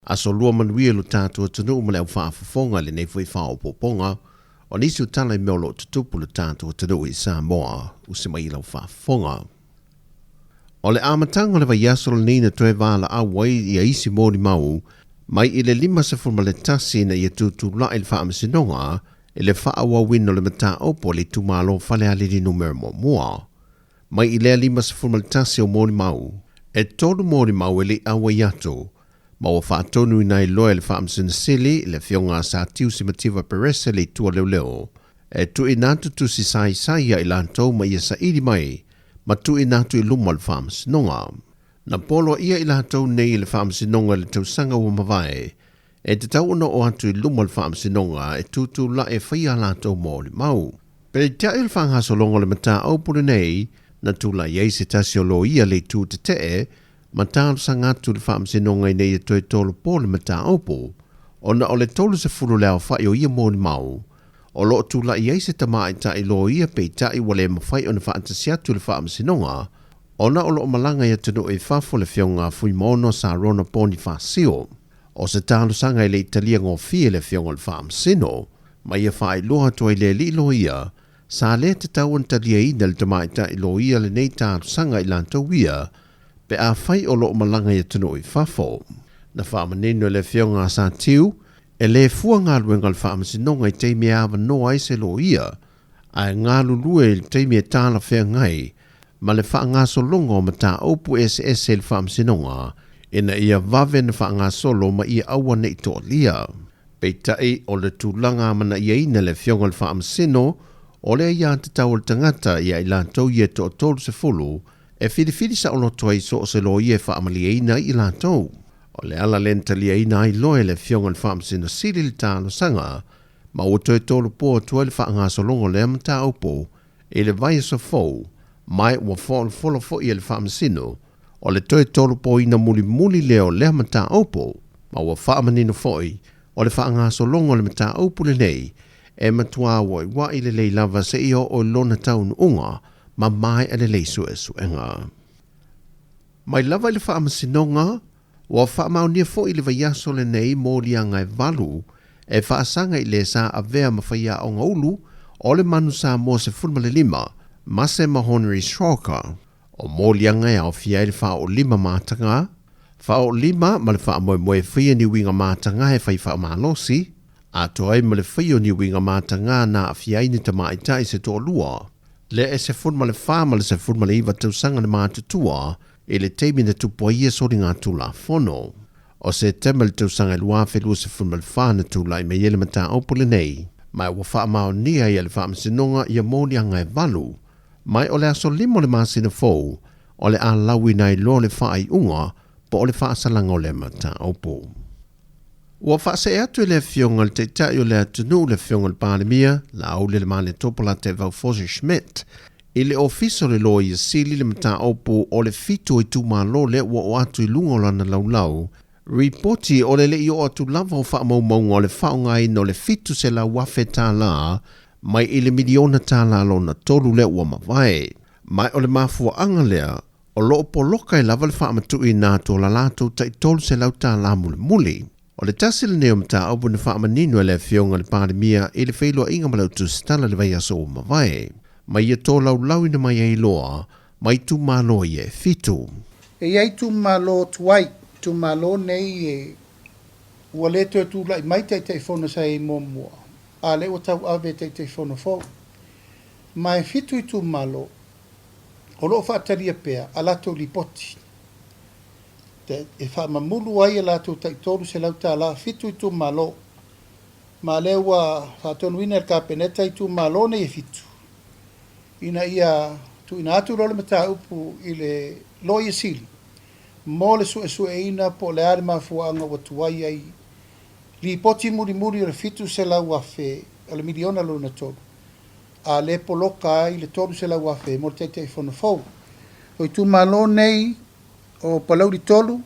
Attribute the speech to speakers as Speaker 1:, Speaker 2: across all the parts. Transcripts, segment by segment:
Speaker 1: Aso lua manuia lo tātua tunu ma leo whaafafonga le nei fui whaopoponga, o nisi utala I meolo tutupu lo tātua tunu I Sāmoa, usima I lau whaafafonga. O le amatanga le vaiaso le nina toe wala awai I a isi mōri mau, mai I le 5 le tasi na I tutu la il whaamasinonga, I le whaawawino le mata opo le tumalo whale aliri numero mua. Mai I le 5 le tasi o mōri mau, e tolu mōri mau le awai atu, ma o whaatonu I nai loa le whaamsina sili le whionga sa tiu si mativa perese le tua leo leo, e tu I nātu tu si sai I lantou ma ia sa iri mai, ma tu I nātu I luma le whaamsinonga. Na polo ia I lantou nei le whaamsinonga le tausanga o mawai, e te tau ono o atu I luma le whaamsinonga e tutu la e whaia lantou mō le mau. Pere tia il whangasolonga le mata aupure nei, na tula iei se tasi o lo ia le tu te tee, ma tālu sangatu le whaamsinonga I nei e toi tolu po le mata aupo, o na o le tolu se furu leo whai o ia mō le mau, o lo tula iei se tamai ta I lo ia pei ta I wale mawhai o na whaantasiatu le whaamsinonga, o na o lo malanga ia tunu e whafo le whionga fui mono sa rona poni whaasio, o se tālu sanga I le Italia ngō fie le whionga le whaamsino, ma ia whai loha toi le li lo ia, sa le te tau antalia ina le tamai ta I lo ia le nei tālu sanga I lantou ia, pe a whai o lo malanga ia tunu I whafo. Na whaamanino le whionga sa tiu, e le fua ngā luenga le whaamasinonga I teimea awa noa I se lo ia, a ngā lulue I teimea tāla whea ngai, ma le whaangasolo o mata opu SS le whaamsinonga, ina ia vave na whaangasolo ma ia awa nei to lia. Pei tai o le tūlanga mana ia ina le whionga le whaamsino, o le ia te tau le tangata ia I lantou ia to tolu se fulu, e whiriwhiri sa ono toi so se lo ia whaamalia ina I lantou. O le ala lenta lia ina I loe le whionga le whaamsino siri le tāno sanga, ma o toi tolu po tua le whaangasolongo le amata opo, e le vai so fau, mai ua folo fo I le whaamsino, o le toi tolu po ina muli leo le amata opo, ma ua whaamanino foi, o le whaangasolongo le mata opo le nei, e matua wa I le lava se iho o lona taun unga, ma mai ale leisu e suenga. Mai lava I le whaamasinonga, wa whaamaunia fo I le vaiaso le nei mōlianga e valu, e whaasanga I le sa a vea mawhaia o ngaulu, o le manu sa mo se fulma le 5, mase mahoneri stroka, o mōlianga e au fia I le wha o 5 mātanga, wha o 5 ma le wha moe whia ni winga mātanga e whai wha malosi, a toi ma le whio ni winga mātanga na a fia ini ta maitai se tō lua, le e se fulma le wha ma le se fulma le iwa tausanga le mātutua, e le teimi na tupua ia sori ngā tula fono. O se tema le tausanga lua whelua se fulma le wha na tula I mei ele mata opule nei, mai ua wha mao nia I le wha msinonga I a mōlianga e valu, mai o le aso limo le masina fou, o le a lawi nai lo le wha I unga, po o le wha asalanga o le mata opo. Ua wha se atu le whionga le te tai o le atunu le whionga le pālemia, la au le mane topola te vau Fose Schmidt, I le ofiso le lo I sili le mata opo o le fitu I tuma lo le ua o atu I lunga o lana laulau, ripoti o le I o atu lava o wha maumau o le whaongai no le fitu se la wafe Tala, mai I le miliona Tala lo na tolu le ua mawai. Mai o le mafua anga lea, o loo poloka I lava le wha amatu I nā to la lato ta I tolu se lau Tala muli. O le tasi le neo mta au na wha amanino le whionga le pālemia I le whailua inga malau tu stala le vai aso o mawai. Mai ia tō lau ina mai ei loa, mai tu malo I e fitu.
Speaker 2: E iei tu malo tuai, tu malo nei e ua le tu lai mai te whona sa e mua. A le ua tau ave te whona fo. Mai fitu I tu malo, o loo whaataria pea, a lato li poti. E wha mamulu ai a lato tai tolu se lau tā la fitu I tu malo. Ma le ua whaatonu ina ka peneta I tu malo nei e fitu. Ina ia tu ina atu role mata upu I le loia sili. Mo le sue ina po le are mafuanga wa tuai ai. Li poti muri o le fitu se lau afe, o le miliona lo na tolu. A le poloka ai le tolu se lau afe, mo le te whono fau. O I tu malo nei o palau di tolu,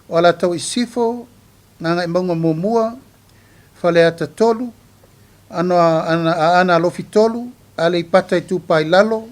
Speaker 2: o ala tau I sifo, nganga I maunga mumua, whale ata tolu, ana alofi tolu, ale I pata I tupai lalo,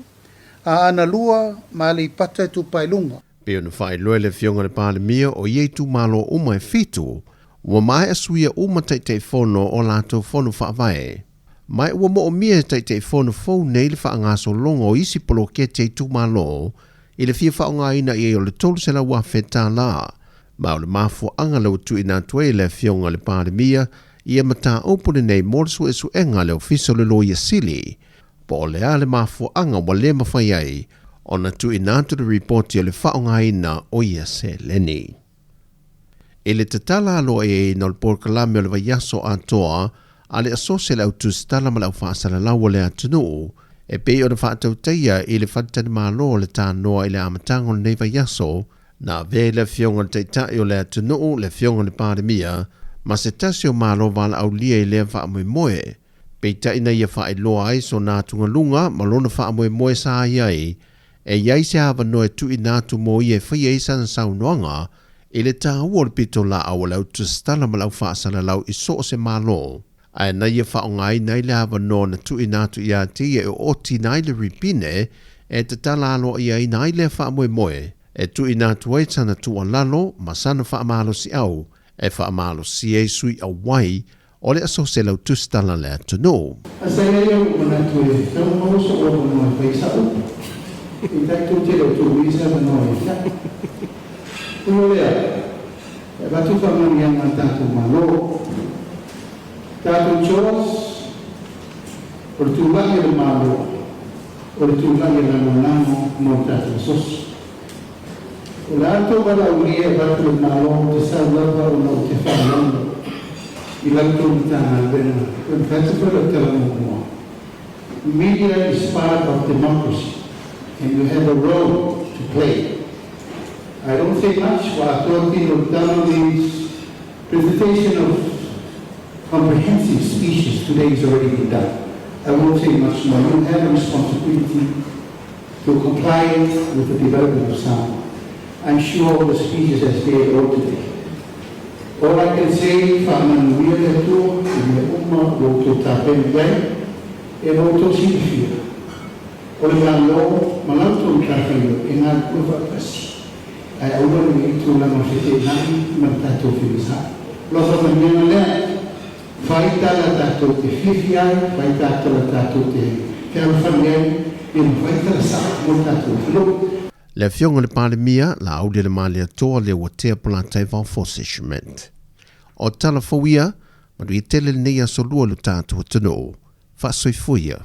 Speaker 2: a ana lua, ma ale I pata I tupai lunga.
Speaker 1: Peo na whai loe le fionga le pāle mia o iei tu malo uma e fitu, ua mai asuia uma teitei fono o lato fono whaavae. Mai ua mo o mia teitei fono fau nei le whaangaso longo o isi polo ke tei tu malo, i le fia whaonga ina i o le tolu se la wafe Tala. Ma o le mafu anga le utu ina tue le fionga le pāle mia, ia mata opune nei morsu e su enga le ofiso le loia sili. Po o le ale mafu anga wa le mawhai ai, ona tu inatu le reporti o le whaonga ina o ia se leni. E le tatala alo e no le porkalame o le vaiaso atoa, a le asose le autu stala ma le au whaasala lawa le atunu, e pe o le whaatau teia i le whatani malo le tānoa i le amatango le nei vaiaso, na ve le fionga le teitai o le atunu le fionga le pāremia, ma se tasi o malo wala au lia i lea wha amoe moe. Pei taina ia wha loa ai so nātunga lunga ma lona wha amoe moe sa iai, e iai se hawa noe tu i nātu mo i e whai e sana saunoanga, i le tā ua le pito la au lau tu stala ma lau wha asana lau i so se malo. Ai na ia wha o ngai nei le hawa no na tu i nātu i a tia e o ti nai le ripine, e te tala alo i ai nai le wha amoe moe, e tu i nātu ai sana tu a lalo ma sana wha amalo si au, e wha amalo si e sui a wai, o le aso se lau tu stala le atunu.
Speaker 2: Asa ia ia wana tu e, tau mauso o wana whai sa upu. I tai tu te lau tu wisa wana wai sa. Uno lea, e batu whamani anga tātou malo, tātou chos, o le tūlaki le malo, o le tūlaki le nanamo mo tātou sosi. O le ato wala uria batu le malo, te sa lava o nau te whananga, I lauto mitana bena, when Pacific Telemoa. Media is part of democracy, and you have a role to play. I don't say much while talking of Donnelly's presentation of comprehensive speeches today is already been done. I won't say much more. You have a responsibility to comply with the development of Sāmoa. I'm sure the speeches as they are today. All I can say, whaman wia le tō, I me uma o tō tāpeni dai, e o tō sinifia. O le malo, malauto o tāwhio, e ngā kua whakasi. Ai aura ni i tō lama white nai, man tātou whiwisa. Lofa maniana lea, whai tāla tātou te whiwhi ai, whai tātou tātou te whiawa whangai, e whai tāla sa, mo tātou whilo.
Speaker 1: Le fionga le pandemia la aude le malia toa le watea pula taiva forcishment. O tala fawia, madu i tele nei a solua lu tātua tano, fa soifuia.